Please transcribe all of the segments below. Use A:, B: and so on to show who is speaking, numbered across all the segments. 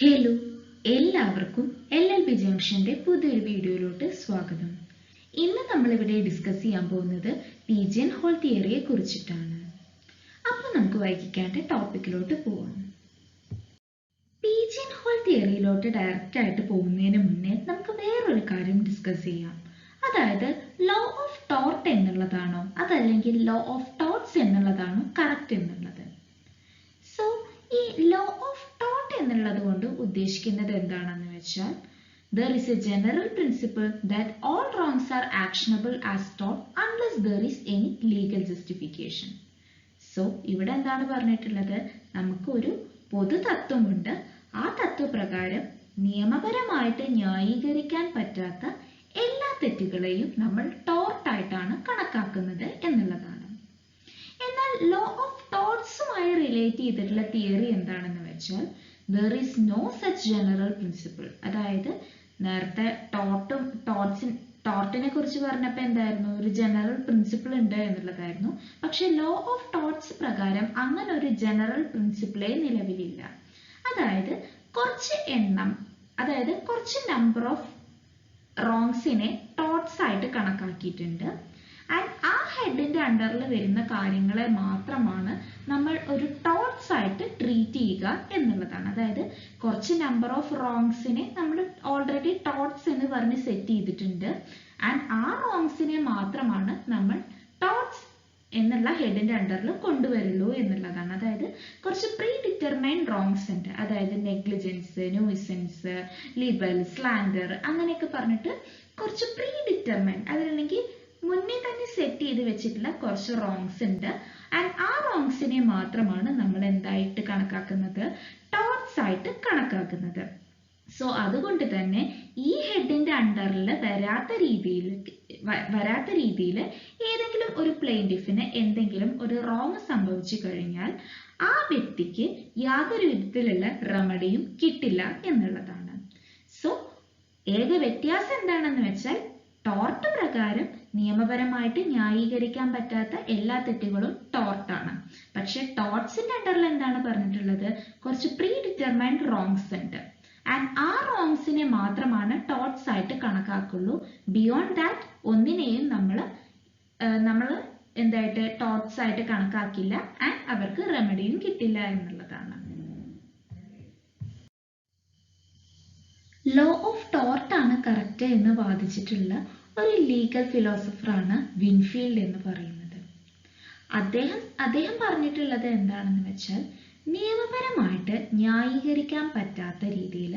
A: Hello, എല്ലാവർക്കും LLB ജംഗ്ഷന്റെ പുതിയൊരു വീഡിയോയിലോട്ട് സ്വാഗതം. ഇന്ന് നമ്മളിവിടെ ഡിസ്കസ് ചെയ്യാൻ പോകുന്നത് പീജിയൻ ഹോൾ തിയറിയെ കുറിച്ചിട്ടാണ്. അപ്പോൾ നമുക്ക് വൈകിക്കാണ്ട് ടോപ്പിക്കിലോട്ട് പോവാം. പീജിയൻ ഹോൾ തിയറിയിലോട്ട് ഡയറക്റ്റ് ആയിട്ട് പോകുന്നതിന് മുന്നേ നമുക്ക് വേറൊരു കാര്യം ഡിസ്കസ് ചെയ്യാം. അതായത് ലോ ഓഫ് ടോർട്ട് എന്നുള്ളതാണോ അതല്ലെങ്കിൽ ലോ ഓഫ് ടോർട്ട്സ് എന്നുള്ളതാണോ കറക്റ്റ് എന്നുള്ളത്. സോ ഈ ലോ ഓഫ് ടോർട്ട് എന്നുള്ളത് കൊണ്ട് ഉദ്ദേശിക്കുന്നത് എന്താണെന്ന് വെച്ചാൽ there is a general principle that all wrongs are actionable as tort unless there is any legal justification. So ഇവിടെ എന്താണ് പറഞ്ഞിട്ടുള്ളത്, നമുക്കൊരു പൊതു തത്വമുണ്ട്. ആ തത്വപ്രകാരം നിയമപരമായിട്ട് ന്യായീകരിക്കാൻ പറ്റാത്ത എല്ലാ തെറ്റുകളെയും നമ്മൾ ടോർട്ടായിട്ടാണ് കണക്കാക്കുന്നത് എന്നുള്ളതാണ്. എന്നാൽ ലോ ഓഫ് ടോർട്ട്സുമായി റിലേറ്റ് ചെയ്തിട്ടുള്ള തിയറി എന്താണെന്ന് വെച്ചാൽ there is no such general principle. അതായത് നേരത്തെ ടോർട്ടിനെ കുറിച്ച് പറഞ്ഞപ്പോൾ എന്തായിരുന്നു, ഒരു ജനറൽ പ്രിൻസിപ്പിൾ ഉണ്ട് എന്നുള്ളതായിരുന്നു. പക്ഷെ ലോ ഓഫ് ടോർട്ട്സ് പ്രകാരം അങ്ങനെ ഒരു ജനറൽ പ്രിൻസിപ്പിളേ നിലവിലില്ല. അതായത് കുറച്ച് നമ്പർ ഓഫ് റോങ്സിനെ ടോർട്ട്സ് ആയിട്ട് കണക്കാക്കിയിട്ടുണ്ട്. ആൻഡ് ആ ഹെഡിന്റെ അണ്ടറിൽ വരുന്ന കാര്യങ്ങളെ മാത്രമാണ് നമ്മൾ ഒരു ടോർട്ട്സ് ആയിട്ട് ട്രീറ്റ് ചെയ്യുക എന്നുള്ളതാണ്. അതായത് കുറച്ച് നമ്പർ ഓഫ് റോങ്സിനെ നമ്മൾ ഓൾറെഡി ടോർട്ട്സ് എന്ന് പറഞ്ഞ് സെറ്റ് ചെയ്തിട്ടുണ്ട്. ആൻഡ് ആ റോങ്സിനെ മാത്രമാണ് നമ്മൾ ടോർട്ട്സ് എന്നുള്ള ഹെഡിന്റെ അണ്ടറിൽ കൊണ്ടുവരുള്ളൂ എന്നുള്ളതാണ്. അതായത് കുറച്ച് പ്രീ ഡിറ്റർമൈൻഡ് റോങ്സ് ഉണ്ട്. അതായത് നെഗ്ലിജൻസ്, ന്യൂസൻസ്, ലിബൽ, സ്ലാൻഡർ അങ്ങനെയൊക്കെ പറഞ്ഞിട്ട് കുറച്ച് പ്രീ ഡിറ്റർമൈൻഡ്, അതല്ലെങ്കിൽ മുന്നേ തന്നെ സെറ്റ് ചെയ്ത് വെച്ചിട്ടുള്ള കുറച്ച് റോങ്സ് ഉണ്ട്. ആൻഡ് ആ റോങ്സിനെ മാത്രമാണ് നമ്മൾ എന്തായിട്ട് കണക്കാക്കുന്നത്, ടോർട്ട്സ് ആയിട്ട് കണക്കാക്കുന്നത്. സോ അതുകൊണ്ട് തന്നെ ഈ ഹെഡിന്റെ അണ്ടറിൽ വരാത്ത രീതിയിൽ ഏതെങ്കിലും ഒരു പ്ലെയിന്റിഫിന് എന്തെങ്കിലും ഒരു റോങ് സംഭവിച്ചു കഴിഞ്ഞാൽ ആ വ്യക്തിക്ക് യാതൊരു വിധത്തിലുള്ള റെമഡിയും കിട്ടില്ല എന്നുള്ളതാണ്. സോ ഏക വ്യത്യാസം എന്താണെന്ന് വെച്ചാൽ ടോർട്ട് പ്രകാരം നിയമപരമായിട്ട് ന്യായീകരിക്കാൻ പറ്റാത്ത എല്ലാ തെറ്റുകളും ടോർട്ടാണ്. പക്ഷെ ടോർട്ട്സിന്റെ അണ്ടറിൽ എന്താണ് പറഞ്ഞിട്ടുള്ളത്, കുറച്ച് പ്രീ ഡിറ്റർമൈൻഡ് റോങ്സ് ഉണ്ട്. ആൻഡ് ആ റോങ്സിനെ മാത്രമാണ് ടോർട്ട്സ് ആയിട്ട് കണക്കാക്കുള്ളൂ. ബിയോണ്ട് ദാറ്റ് ഒന്നിനെയും നമ്മൾ എന്തായിട്ട് ടോർട്ട്സ് ആയിട്ട് കണക്കാക്കില്ല. ആൻഡ് അവർക്ക് റെമഡിയും കിട്ടില്ല എന്നുള്ളതാണ്. ലോ ഓഫ് ടോർട്ട് ആണ് കറക്റ്റ് എന്ന് വാദിച്ചിട്ടുള്ള ഒരു ലീഗൽ ഫിലോസഫറാണ് വിൻഫീൽഡ് എന്ന് പറയുന്നത്. അദ്ദേഹം പറഞ്ഞിട്ടുള്ളത് എന്താണെന്ന് വെച്ചാൽ നിയമപരമായിട്ട് ന്യായീകരിക്കാൻ പറ്റാത്ത രീതിയിൽ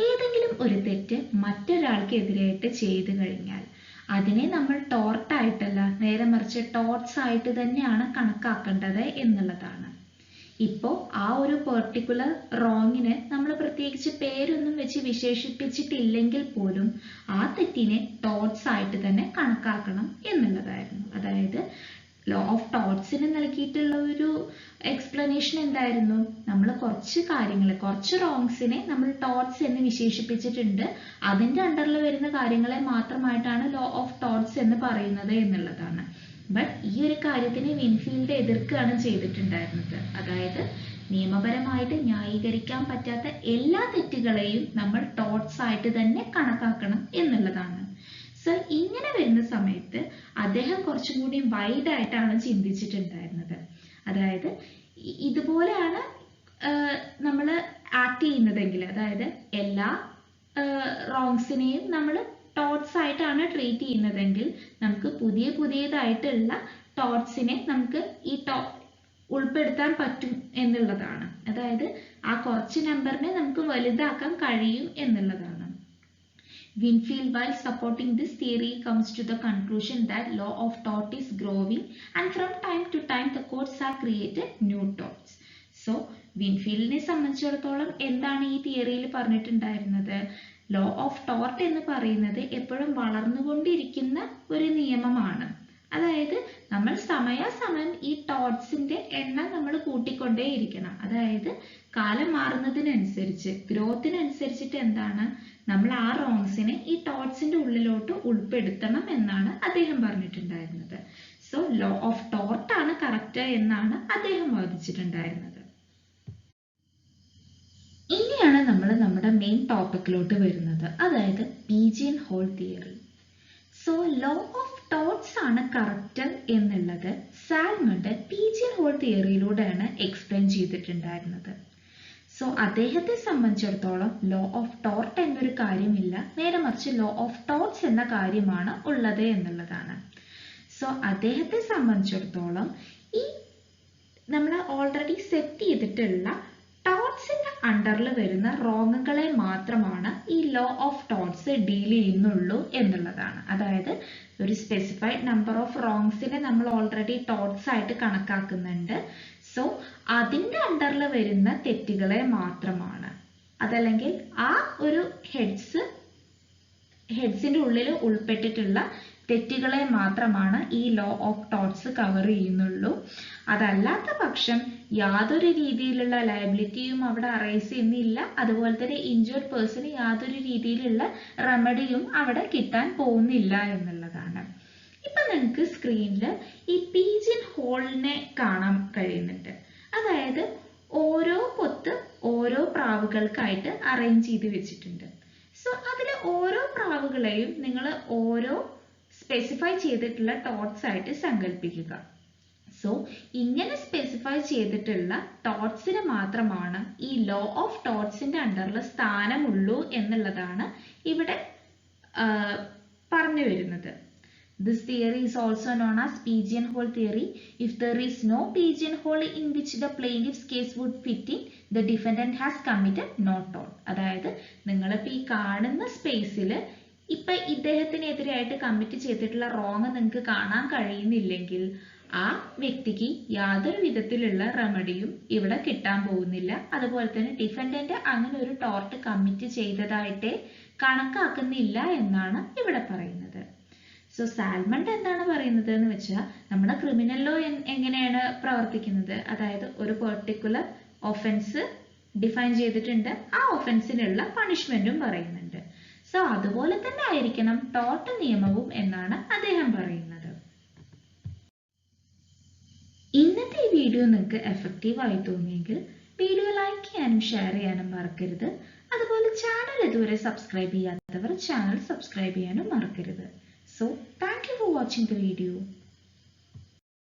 A: ഏതെങ്കിലും ഒരു തെറ്റ് മറ്റൊരാൾക്ക് എതിരായിട്ട് ചെയ്തു കഴിഞ്ഞാൽ അതിനെ നമ്മൾ ടോർട്ടായിട്ടല്ല, നേരെ മറിച്ച് ടോർട്ട്സ് ആയിട്ട് തന്നെയാണ് കണക്കാക്കേണ്ടത് എന്നുള്ളതാണ്. ഇപ്പോൾ ആ ഒരു പെർട്ടിക്കുലർ റോങ്ങിന് നമ്മൾ പ്രത്യേകിച്ച് പേരൊന്നും വെച്ച് വിശേഷിപ്പിച്ചിട്ടില്ലെങ്കിൽ പോലും ആ തെറ്റിനെ ടോർട്ട്സ് ആയിട്ട് തന്നെ കണക്കാക്കണം എന്നുള്ളതായിരുന്നു. അതായത് ലോ ഓഫ് ടോർട്ട്സിന് നൽകിയിട്ടുള്ള ഒരു എക്സ്പ്ലനേഷൻ എന്തായിരുന്നു, നമ്മൾ കുറച്ച് റോങ്സിനെ നമ്മൾ ടോർട്ട്സ് എന്ന് വിശേഷിപ്പിച്ചിട്ടുണ്ട്. അതിന്റെ അണ്ടറിൽ വരുന്ന കാര്യങ്ങളെ മാത്രമായിട്ടാണ് ലോ ഓഫ് ടോർട്ട്സ് എന്ന് പറയുന്നത് എന്നുള്ളതാണ്. ബട്ട് ഈ ഒരു കാര്യത്തിന് വിൻഫീൽഡ് എതിർക്കുകയാണ് ചെയ്തിട്ടുണ്ടായിരുന്നത്. അതായത് നിയമപരമായിട്ട് ന്യായീകരിക്കാൻ പറ്റാത്ത എല്ലാ തെറ്റുകളെയും നമ്മൾ ടോർട്ട്സ് ആയിട്ട് തന്നെ കണക്കാക്കണം എന്നുള്ളതാണ്. സോ ഇങ്ങനെ വരുന്ന സമയത്ത് അദ്ദേഹം കുറച്ചും കൂടി വൈഡ് ആയിട്ടാണ് ചിന്തിച്ചിട്ടുണ്ടായിരുന്നത്. അതായത് ഇതുപോലെയാണ് നമ്മൾ ആക്ട് ചെയ്യുന്നതെങ്കിൽ, അതായത് എല്ലാ റോങ്സിനെയും നമ്മൾ ടോർട്ട്സ് ആയിട്ടാണ് ട്രീറ്റ് ചെയ്യുന്നതെങ്കിൽ നമുക്ക് പുതിയതായിട്ടുള്ള ടോർട്ട്സിനെ നമുക്ക് ഈ ഉൾപ്പെടുത്താൻ പറ്റും എന്നുള്ളതാണ്. അതായത് ആ കുറച്ച് നമ്പറിനെ നമുക്ക് വലുതാക്കാൻ കഴിയും എന്നുള്ളതാണ്. Winfield, while supporting this theory, comes to the conclusion that law of tort is growing and from time to time the courts have created new torts. So വിൻഫീൽഡിനെ സംബന്ധിച്ചിടത്തോളം എന്താണ് ഈ തിയറിയിൽ പറഞ്ഞിട്ടുണ്ടായിരുന്നത്, ലോ ഓഫ് ടോർട്ട് എന്ന് പറയുന്നത് എപ്പോഴും വളർന്നുകൊണ്ടിരിക്കുന്ന ഒരു നിയമമാണ്. അതായത് നമ്മൾ സമയാസമയം ഈ ടോർട്ട്സിന്റെ എണ്ണം നമ്മൾ കൂട്ടിക്കൊണ്ടേയിരിക്കണം. അതായത് കാലം മാറുന്നതിനനുസരിച്ച്, ഗ്രോത്തിനനുസരിച്ചിട്ട് എന്താണ്, നമ്മൾ ആ റോങ്സിനെ ഈ ടോർട്ട്സിന്റെ ഉള്ളിലോട്ട് ഉൾപ്പെടുത്തണം എന്നാണ് അദ്ദേഹം പറഞ്ഞിട്ടുണ്ടായിരുന്നത്. സോ ലോ ഓഫ് ടോർട്ട് ആണ് കറക്റ്റ് എന്നാണ് അദ്ദേഹം വാദിച്ചിട്ടുണ്ടായിരുന്നത്. ഇനിയാണ് നമ്മൾ നമ്മുടെ മെയിൻ ടോപ്പിക്കിലോട്ട് വരുന്നത്, അതായത് pigeon hole theory. So law of torts ആണ് കറക്റ്റ് എന്നുള്ളത് സാൽമണ്ട് പീജിയൻ ഹോൾ തിയറിയിലൂടെയാണ് എക്സ്പ്ലെയിൻ ചെയ്തിട്ടുണ്ടായിരുന്നത്. സോ അദ്ദേഹത്തെ സംബന്ധിച്ചിടത്തോളം ലോ ഓഫ് ടോർട്ട് എന്നൊരു കാര്യമില്ല, നേരെ മറിച്ച് ലോ ഓഫ് ടോർട്സ് എന്ന കാര്യമാണ് ഉള്ളത് എന്നുള്ളതാണ്. സോ അദ്ദേഹത്തെ സംബന്ധിച്ചിടത്തോളം ഈ നമ്മൾ ഓൾറെഡി സെറ്റ് ചെയ്തിട്ടുള്ള ടോർട്സിന്റെ അണ്ടറിൽ വരുന്ന റോങ്ങുകളെ മാത്രമാണ് ഈ ലോ ഓഫ് ടോർട്സ് ഡീൽ ചെയ്യുന്നുള്ളൂ എന്നുള്ളതാണ്. അതായത് ഒരു സ്പെസിഫൈഡ് നമ്പർ ഓഫ് റോങ്സിനെ നമ്മൾ ഓൾറെഡി ടോർട്സ് ആയിട്ട് കണക്കാക്കുന്നുണ്ട്. സോ അതിന്റെ അണ്ടറിൽ വരുന്ന തെറ്റുകളെ മാത്രമാണ്, അതല്ലെങ്കിൽ ആ ഒരു ഹെഡ്സിന്റെ ഉള്ളിൽ ഉൾപ്പെട്ടിട്ടുള്ള തെറ്റുകളെ മാത്രമാണ് ഈ ലോ ഓഫ് ടോർട്സ് കവർ ചെയ്യുന്നുള്ളൂ. അതല്ലാത്ത പക്ഷം യാതൊരു രീതിയിലുള്ള ലയബിലിറ്റിയും അവിടെ അറൈസ് ചെയ്യുന്നില്ല. അതുപോലെ തന്നെ ഇൻജേർഡ് പേഴ്സണ് യാതൊരു രീതിയിലുള്ള റെമഡിയും അവിടെ കിട്ടാൻ പോകുന്നില്ല എന്നുള്ളതാണ്. ഇപ്പൊ നിങ്ങൾക്ക് സ്ക്രീനിൽ ഈ പീജിയൻ ഹോളിനെ കാണാൻ കഴിയുന്നുണ്ട്. അതായത് ഓരോ പൊത്ത് ഓരോ പ്രാവുകൾക്കായിട്ട് അറേഞ്ച് ചെയ്ത് വെച്ചിട്ടുണ്ട്. സോ അതിലെ ഓരോ പ്രാവുകളെയും നിങ്ങൾ ഓരോ സ്പെസിഫൈ ചെയ്തിട്ടുള്ള ടോർട്സ് ആയിട്ട് സങ്കല്പിക്കുക. സോ ഇങ്ങനെ സ്പെസിഫൈ ചെയ്തിട്ടുള്ള ടോർട്സിന് മാത്രമാണ് ഈ ലോ ഓഫ് ടോർട്സിന്റെ അണ്ടറിൽ സ്ഥാനമുള്ളൂ എന്നുള്ളതാണ് ഇവിടെ പറഞ്ഞു വരുന്നത്. This theory is also known as pigeon hole theory. If there is no pigeon hole in which the plaintiff's case would fit in, the defendant has committed no tort. അതായത് നിങ്ങളിപ്പോൾ ഈ കാണുന്ന സ്പേസിൽ ഇപ്പൊ ഇദ്ദേഹത്തിനെതിരായിട്ട് കമ്മിറ്റ് ചെയ്തിട്ടുള്ള റോങ് നിങ്ങൾക്ക് കാണാൻ കഴിയുന്നില്ലെങ്കിൽ ആ വ്യക്തിക്ക് യാതൊരു വിധത്തിലുള്ള റെമഡിയും ഇവിടെ കിട്ടാൻ പോകുന്നില്ല. അതുപോലെ തന്നെ ഡിഫൻഡന്റ് അങ്ങനെ ഒരു ടോർട്ട് കമ്മിറ്റ് ചെയ്തതായിട്ട് കണക്കാക്കുന്നില്ല എന്നാണ് ഇവിടെ പറയുന്നത്. സോ സാൽമണ്ട് എന്താണ് പറയുന്നത് എന്ന് വെച്ചാൽ നമ്മുടെ ക്രിമിനൽ ലോ എങ്ങനെയാണ് പ്രവർത്തിക്കുന്നത്, അതായത് ഒരു പെർട്ടിക്കുലർ ഒഫൻസ് ഡിഫൈൻ ചെയ്തിട്ടുണ്ട്, ആ ഒഫൻസിനുള്ള പണിഷ്മെന്റും പറയുന്നുണ്ട്. സോ അതുപോലെ തന്നെ ആയിരിക്കണം ടോർട്ട് നിയമവും എന്നാണ് അദ്ദേഹം പറയുന്നത്. ഇന്നത്തെ ഈ വീഡിയോ നിങ്ങൾക്ക് എഫക്റ്റീവ് ആയി തോന്നിയെങ്കിൽ വീഡിയോ ലൈക്ക് ചെയ്യാനും ഷെയർ ചെയ്യാനും മറക്കരുത്. അതുപോലെ ചാനൽ ഇതുവരെ സബ്സ്ക്രൈബ് ചെയ്യാത്തവർ ചാനൽ സബ്സ്ക്രൈബ് ചെയ്യാനും മറക്കരുത്. So, thank you for watching the video.